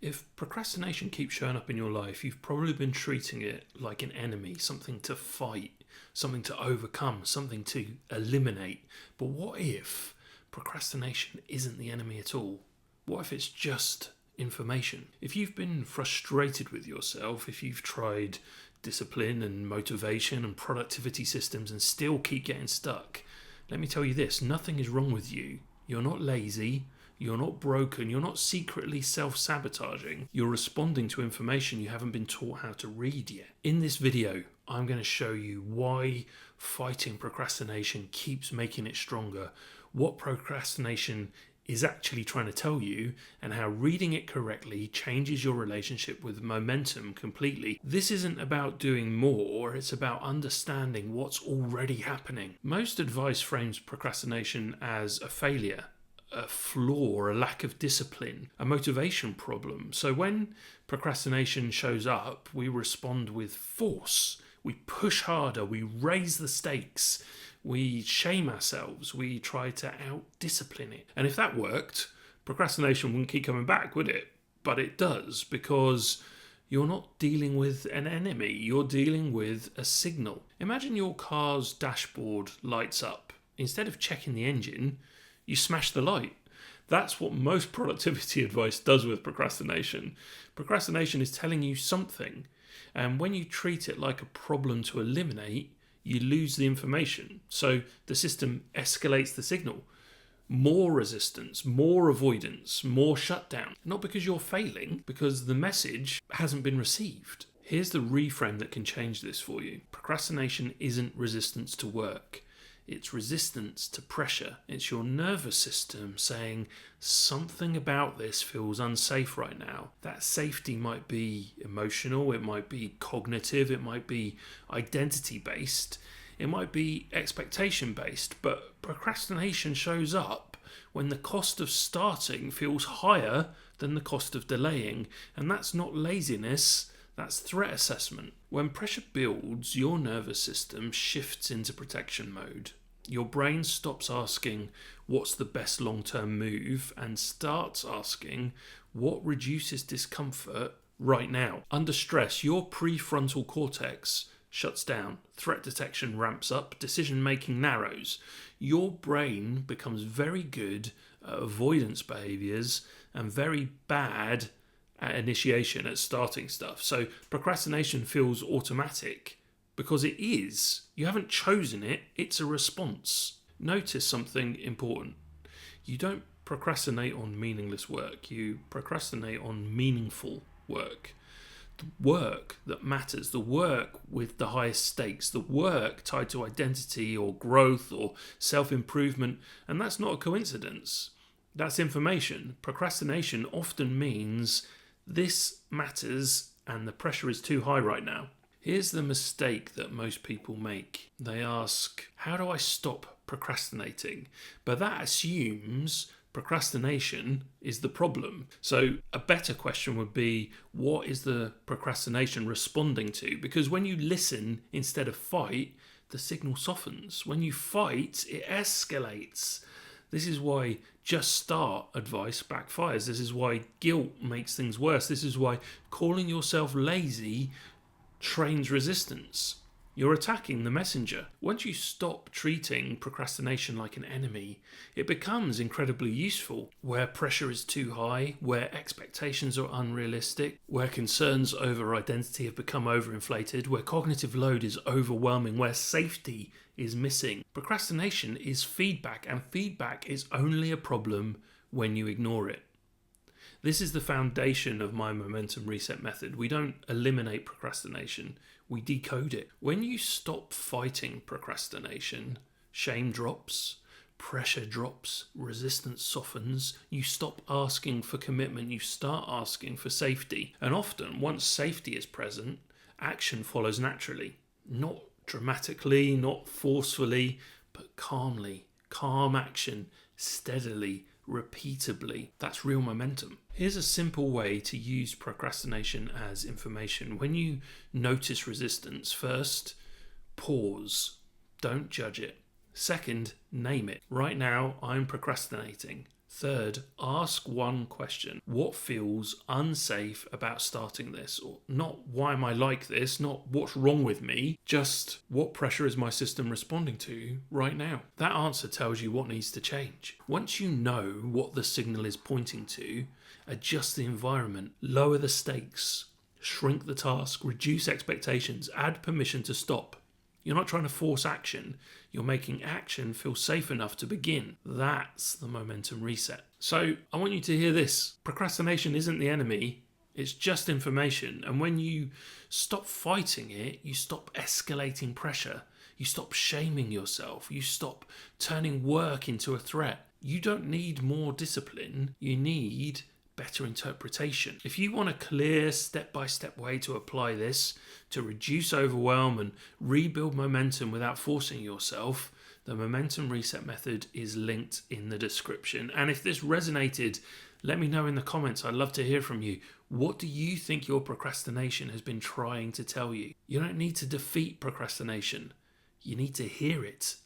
If procrastination keeps showing up in your life, you've probably been treating it like an enemy, something to fight, something to overcome, something to eliminate. But what if procrastination isn't the enemy at all? What if it's just information? If you've been frustrated with yourself, if you've tried discipline and motivation and productivity systems and still keep getting stuck, let me tell you this, nothing is wrong with you. You're not lazy. You're not broken. You're not secretly self-sabotaging. You're responding to information you haven't been taught how to read yet. In this video, I'm going to show you why fighting procrastination keeps making it stronger, what procrastination is actually trying to tell you, and how reading it correctly changes your relationship with momentum completely. This isn't about doing more, it's about understanding what's already happening. Most advice frames procrastination as a failure, a flaw, a lack of discipline, a motivation problem. So when procrastination shows up, we respond with force. We push harder, we raise the stakes, we shame ourselves, we try to out-discipline it. And if that worked, procrastination wouldn't keep coming back, would it? But it does, because you're not dealing with an enemy, you're dealing with a signal. Imagine your car's dashboard lights up. Instead of checking the engine, you smash the light. That's what most productivity advice does with procrastination. Procrastination is telling you something, and when you treat it like a problem to eliminate, you lose the information. So the system escalates the signal. More resistance, more avoidance, more shutdown. Not because you're failing, because the message hasn't been received. Here's the reframe that can change this for you. Procrastination isn't resistance to work. It's resistance to pressure. It's your nervous system saying something about this feels unsafe right now. That safety might be emotional, it might be cognitive, it might be identity based, it might be expectation based, but procrastination shows up when the cost of starting feels higher than the cost of delaying. And that's not laziness, that's threat assessment. When pressure builds, your nervous system shifts into protection mode. Your brain stops asking what's the best long-term move and starts asking what reduces discomfort right now. Under stress, your prefrontal cortex shuts down, threat detection ramps up, decision-making narrows. Your brain becomes very good at avoidance behaviours and very bad at initiation, at starting stuff. So procrastination feels automatic because it is. You haven't chosen it, it's a response. Notice something important. You don't procrastinate on meaningless work, you procrastinate on meaningful work. The work that matters, the work with the highest stakes, the work tied to identity or growth or self-improvement, and that's not a coincidence. That's information. Procrastination often means this matters and the pressure is too high right now. Here's the mistake that most people make. They ask, how do I stop procrastinating? But that assumes procrastination is the problem. So a better question would be, what is the procrastination responding to? Because when you listen instead of fight, the signal softens. When you fight, it escalates. This is why just start advice backfires. This is why guilt makes things worse. This is why calling yourself lazy trains resistance. You're attacking the messenger. Once you stop treating procrastination like an enemy, it becomes incredibly useful. Where pressure is too high, where expectations are unrealistic, where concerns over identity have become overinflated, where cognitive load is overwhelming, where safety is missing. Procrastination is feedback, and feedback is only a problem when you ignore it. This is the foundation of my momentum reset method. We don't eliminate procrastination, we decode it. When you stop fighting procrastination, shame drops, pressure drops, resistance softens, you stop asking for commitment, you start asking for safety. And often, once safety is present, action follows naturally. Not dramatically, not forcefully, but calmly. Calm action, steadily, repeatably. That's real momentum. Here's a simple way to use procrastination as information. When you notice resistance, first, pause. Don't judge it. Second, name it. Right now, I'm procrastinating. Third, ask one question. What feels unsafe about starting this? Or not why am I like this, not what's wrong with me, just what pressure is my system responding to right now? That answer tells you what needs to change. Once you know what the signal is pointing to, adjust the environment, lower the stakes, shrink the task, reduce expectations, add permission to stop. You're not trying to force action. You're making action feel safe enough to begin. That's the momentum reset. So I want you to hear this. Procrastination isn't the enemy. It's just information. And when you stop fighting it, you stop escalating pressure. You stop shaming yourself. You stop turning work into a threat. You don't need more discipline. You need better interpretation. If you want a clear step-by-step way to apply this to reduce overwhelm and rebuild momentum without forcing yourself, the Momentum Reset method is linked in the description. And if this resonated, let me know in the comments. I'd love to hear from you. What do you think your procrastination has been trying to tell you? You don't need to defeat procrastination. You need to hear it